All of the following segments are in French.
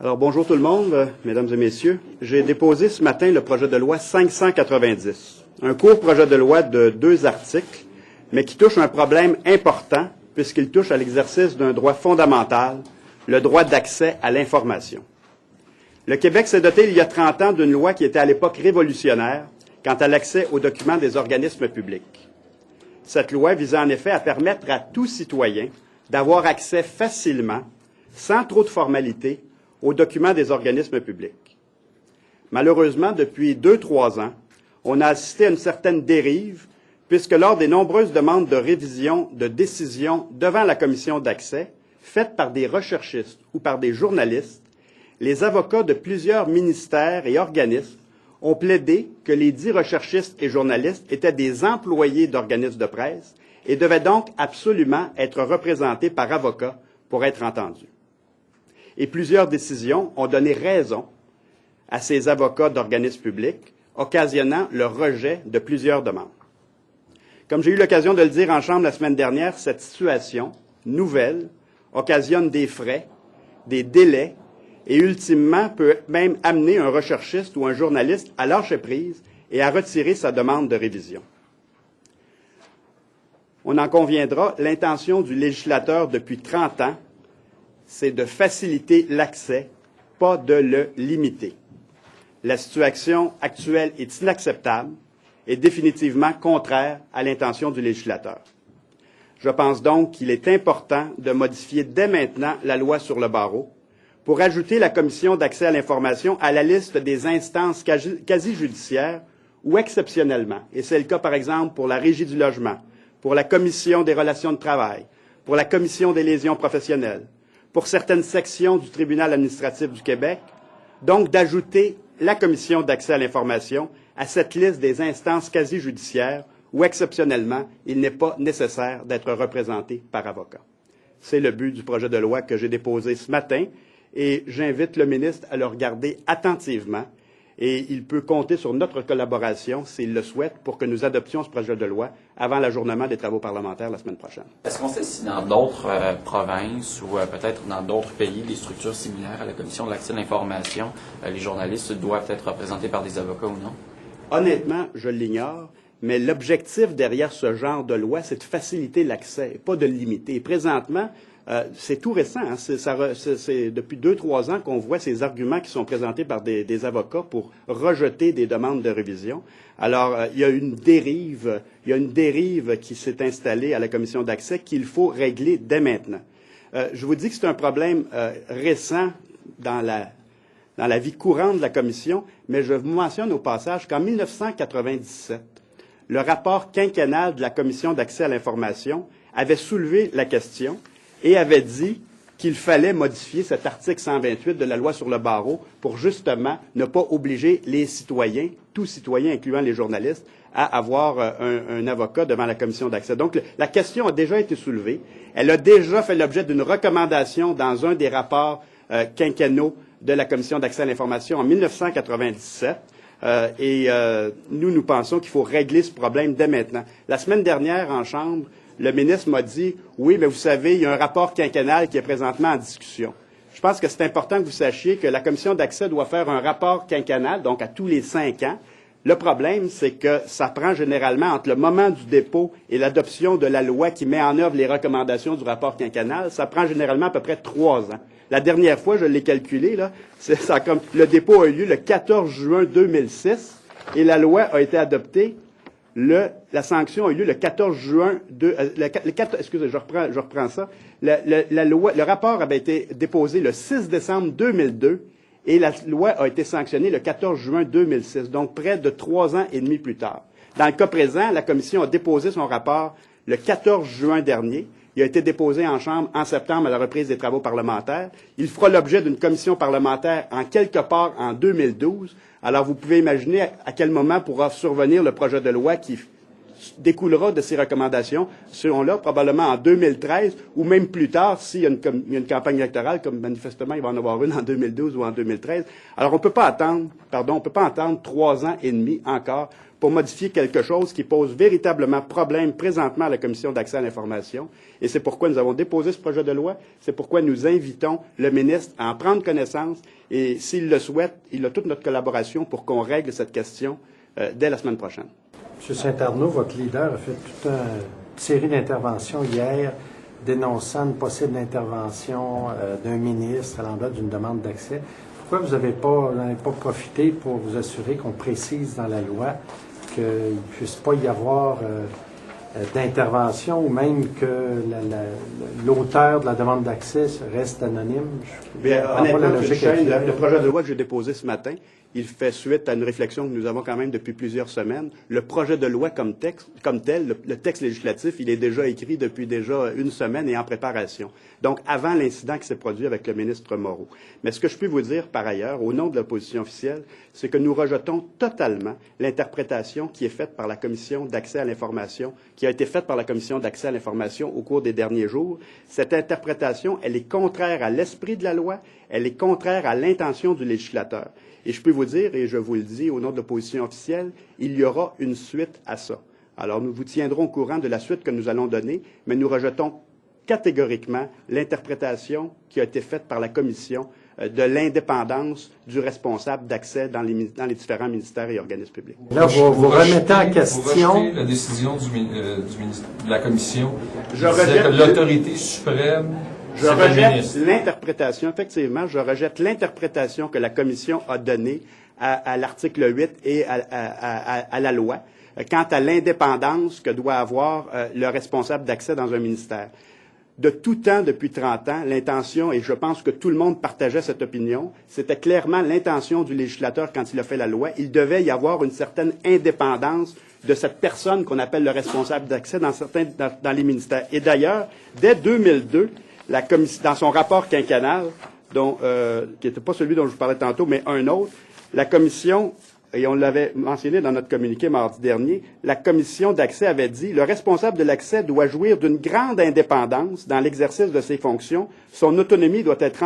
Alors, bonjour tout le monde, mesdames et messieurs. J'ai déposé ce matin le projet de loi 590, un court projet de loi de 2 articles, mais qui touche un problème important puisqu'il touche à l'exercice d'un droit fondamental, le droit d'accès à l'information. Le Québec s'est doté il y a 30 ans d'une loi qui était à l'époque révolutionnaire quant à l'accès aux documents des organismes publics. Cette loi visait en effet à permettre à tout citoyen d'avoir accès facilement, sans trop de formalités, aux documents des organismes publics. Malheureusement, depuis 2-3 ans, on a assisté à une certaine dérive, puisque lors des nombreuses demandes de révision de décisions devant la commission d'accès, faites par des recherchistes ou par des journalistes, les avocats de plusieurs ministères et organismes ont plaidé que les dits recherchistes et journalistes étaient des employés d'organismes de presse et devaient donc absolument être représentés par avocats pour être entendus. Et plusieurs décisions ont donné raison à ces avocats d'organismes publics, occasionnant le rejet de plusieurs demandes. Comme j'ai eu l'occasion de le dire en Chambre la semaine dernière, cette situation nouvelle occasionne des frais, des délais et ultimement peut même amener un recherchiste ou un journaliste à lâcher prise et à retirer sa demande de révision. On en conviendra, l'intention du législateur depuis 30 ans, c'est de faciliter l'accès, pas de le limiter. La situation actuelle est inacceptable et définitivement contraire à l'intention du législateur. Je pense donc qu'il est important de modifier dès maintenant la loi sur le barreau pour ajouter la Commission d'accès à l'information à la liste des instances quasi-judiciaires ou exceptionnellement, et c'est le cas par exemple pour la Régie du logement, pour la Commission des relations de travail, pour la Commission des lésions professionnelles, pour certaines sections du Tribunal administratif du Québec, donc d'ajouter la Commission d'accès à l'information à cette liste des instances quasi-judiciaires où, exceptionnellement, il n'est pas nécessaire d'être représenté par avocat. C'est le but du projet de loi que j'ai déposé ce matin et j'invite le ministre à le regarder attentivement et il peut compter sur notre collaboration, s'il le souhaite, pour que nous adoptions ce projet de loi avant l'ajournement des travaux parlementaires la semaine prochaine. Est-ce qu'on sait si dans d'autres provinces ou peut-être dans d'autres pays, des structures similaires à la Commission de l'accès à l'information, les journalistes doivent être représentés par des avocats ou non? Honnêtement, je l'ignore, mais l'objectif derrière ce genre de loi, c'est de faciliter l'accès, pas de le limiter. Et présentement, c'est tout récent. Hein? C'est depuis 2-3 ans qu'on voit ces arguments qui sont présentés par des avocats pour rejeter des demandes de révision. Alors, il y a une dérive qui s'est installée à la commission d'accès qu'il faut régler dès maintenant. Je vous dis que c'est un problème récent dans la vie courante de la commission, mais je vous mentionne au passage qu'en 1997, le rapport quinquennal de la commission d'accès à l'information avait soulevé la question et avait dit qu'il fallait modifier cet article 128 de la loi sur le barreau pour justement ne pas obliger les citoyens, tous citoyens incluant les journalistes, à avoir un avocat devant la commission d'accès. Donc, la question a déjà été soulevée. Elle a déjà fait l'objet d'une recommandation dans un des rapports quinquennaux de la commission d'accès à l'information en 1997. Nous pensons qu'il faut régler ce problème dès maintenant. La semaine dernière, en Chambre, le ministre m'a dit « Oui, mais vous savez, il y a un rapport quinquennal qui est présentement en discussion. » Je pense que c'est important que vous sachiez que la commission d'accès doit faire un rapport quinquennal, donc à tous les 5 ans. Le problème, c'est que ça prend généralement entre le moment du dépôt et l'adoption de la loi qui met en œuvre les recommandations du rapport quinquennal, ça prend généralement à peu près 3 ans. La dernière fois, je l'ai calculé, là, le dépôt a eu lieu le 14 juin 2006 et la loi a été adoptée. La sanction a eu lieu le 14 juin excusez, je reprends ça. Le rapport avait été déposé le 6 décembre 2002 et la loi a été sanctionnée le 14 juin 2006, donc près de 3 ans et demi plus tard. Dans le cas présent, la Commission a déposé son rapport le 14 juin dernier. Il a été déposé en Chambre en septembre à la reprise des travaux parlementaires. Il fera l'objet d'une commission parlementaire en quelque part en 2012. Alors, vous pouvez imaginer à quel moment pourra survenir le projet de loi qui découlera de ces recommandations seront-là probablement en 2013 ou même plus tard s'il y a une campagne électorale, comme manifestement il va en avoir une en 2012 ou en 2013. Alors on peut pas attendre 3 ans et demi encore pour modifier quelque chose qui pose véritablement problème présentement à la Commission d'accès à l'information. Et c'est pourquoi nous avons déposé ce projet de loi. C'est pourquoi nous invitons le ministre à en prendre connaissance. Et s'il le souhaite, il a toute notre collaboration pour qu'on règle cette question dès la semaine prochaine. M. Saint-Arnaud, votre leader, a fait toute une série d'interventions hier dénonçant une possible intervention d'un ministre à l'endroit d'une demande d'accès. Pourquoi vous n'avez pas profité pour vous assurer qu'on précise dans la loi qu'il ne puisse pas y avoir d'intervention ou même que l'auteur de la demande d'accès reste anonyme? Bien, honnêtement, le projet de loi que j'ai déposé ce matin, il fait suite à une réflexion que nous avons quand même depuis plusieurs semaines. Le projet de loi comme tel, le texte législatif, il est déjà écrit depuis déjà une semaine et en préparation. Donc, avant l'incident qui s'est produit avec le ministre Moreau. Mais ce que je peux vous dire par ailleurs, au nom de l'opposition officielle, c'est que nous rejetons totalement l'interprétation qui est faite par la Commission d'accès à l'information, qui a été faite par la Commission d'accès à l'information au cours des derniers jours. Cette interprétation, elle est contraire à l'esprit de la loi, elle est contraire à l'intention du législateur. Et je peux vous dire, et je vous le dis au nom de l'opposition officielle, il y aura une suite à ça. Alors, nous vous tiendrons au courant de la suite que nous allons donner, mais nous rejetons catégoriquement l'interprétation qui a été faite par la Commission de l'indépendance du responsable d'accès dans les différents ministères et organismes publics. Là, vous remettez en question... Vous rejetez la décision de la Commission. Je rejette l'autorité suprême. Je rejette l'interprétation, effectivement, je rejette l'interprétation que la Commission a donnée à l'article 8 et à la loi quant à l'indépendance que doit avoir le responsable d'accès dans un ministère. De tout temps, depuis 30 ans, l'intention, et je pense que tout le monde partageait cette opinion, c'était clairement l'intention du législateur quand il a fait la loi. Il devait y avoir une certaine indépendance de cette personne qu'on appelle le responsable d'accès dans les ministères. Et d'ailleurs, dès 2002, la commission, dans son rapport quinquennal, qui n'était pas celui dont je vous parlais tantôt, mais un autre, la commission, et on l'avait mentionné dans notre communiqué mardi dernier, la commission d'accès avait dit « Le responsable de l'accès doit jouir d'une grande indépendance dans l'exercice de ses fonctions, son autonomie doit être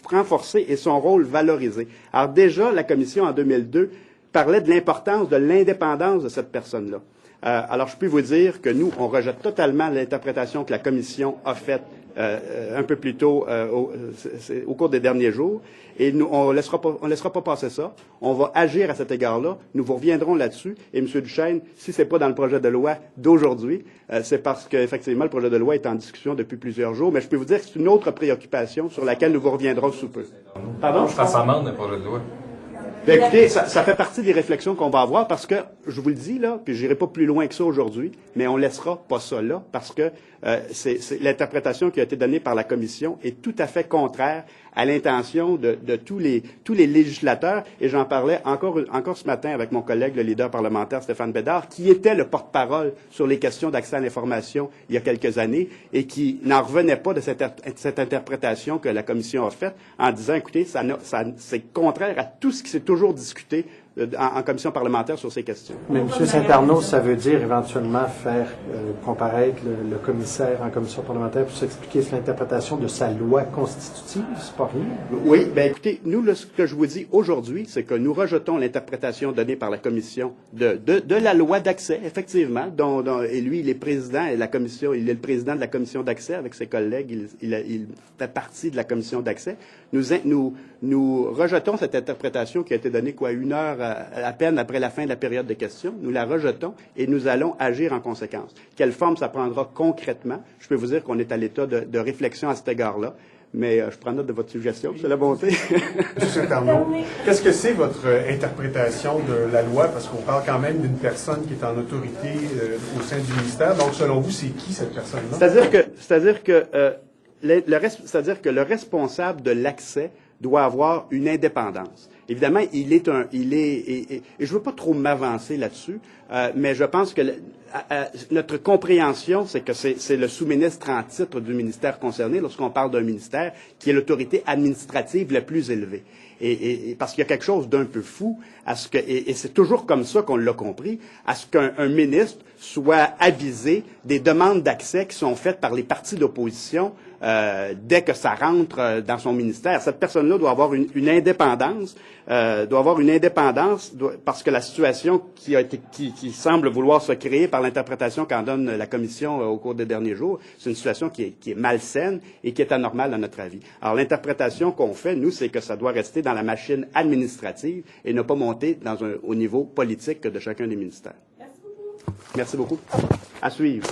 renforcée et son rôle valorisé. » Alors déjà, la commission, en 2002, parlait de l'importance de l'indépendance de cette personne-là. Alors, je peux vous dire que nous, on rejette totalement l'interprétation que la commission a faite un peu plus tôt au cours des derniers jours. Et nous, on laissera pas passer ça. On va agir à cet égard-là. Nous vous reviendrons là-dessus. Et M. Duchesne, si c'est pas dans le projet de loi d'aujourd'hui, c'est parce qu'effectivement, le projet de loi est en discussion depuis plusieurs jours. Mais je peux vous dire que c'est une autre préoccupation sur laquelle nous vous reviendrons sous peu. Pardon? Ça s'amende, le projet de loi. Bien, écoutez, ça fait partie des réflexions qu'on va avoir parce que, je vous le dis là, puis j'irai pas plus loin que ça aujourd'hui, mais on laissera pas ça là parce que c'est l'interprétation qui a été donnée par la Commission est tout à fait contraire à l'intention de tous les législateurs. Et j'en parlais encore ce matin avec mon collègue, le leader parlementaire Stéphane Bédard, qui était le porte-parole sur les questions d'accès à l'information il y a quelques années et qui n'en revenait pas de cette interprétation que la Commission a faite en disant, écoutez, c'est contraire à tout ce qui s'est toujours discuté en commission parlementaire sur ces questions. Mais M. Saint-Arnaud, ça veut dire éventuellement faire comparaître le commissaire en commission parlementaire pour s'expliquer sur l'interprétation de sa loi constitutive, c'est pas rien? Oui, bien écoutez, nous, ce que je vous dis aujourd'hui, c'est que nous rejetons l'interprétation donnée par la commission de la loi d'accès, effectivement, et lui, il est président et la commission, il est le président de la commission d'accès avec ses collègues, il fait partie de la commission d'accès. Nous rejetons cette interprétation qui a été donnée, une heure à peine après la fin de la période de questions. Nous la rejetons et nous allons agir en conséquence. Quelle forme ça prendra concrètement? Je peux vous dire qu'on est à l'état de réflexion à cet égard-là. Mais je prends note de votre suggestion, c'est la bonté. M. Saint-Arnaud, qu'est-ce que c'est votre interprétation de la loi? Parce qu'on parle quand même d'une personne qui est en autorité au sein du ministère. Donc, selon vous, c'est qui cette personne-là? C'est-à-dire que le responsable de l'accès doit avoir une indépendance. Évidemment, et je veux pas trop m'avancer là-dessus, mais je pense que notre compréhension, c'est que c'est le sous-ministre en titre du ministère concerné, lorsqu'on parle d'un ministère, qui est l'autorité administrative la plus élevée. Et parce qu'il y a quelque chose d'un peu fou et c'est toujours comme ça qu'on l'a compris, à ce qu'un ministre soit avisé des demandes d'accès qui sont faites par les partis d'opposition dès que ça rentre dans son ministère. Cette personne-là doit avoir une indépendance, parce que la situation qui semble vouloir se créer par l'interprétation qu'en donne la Commission au cours des derniers jours, c'est une situation qui est malsaine et qui est anormale à notre avis. Alors l'interprétation qu'on fait, nous, c'est que ça doit rester dans la machine administrative et ne pas monter au niveau politique de chacun des ministères. Merci beaucoup. À suivre.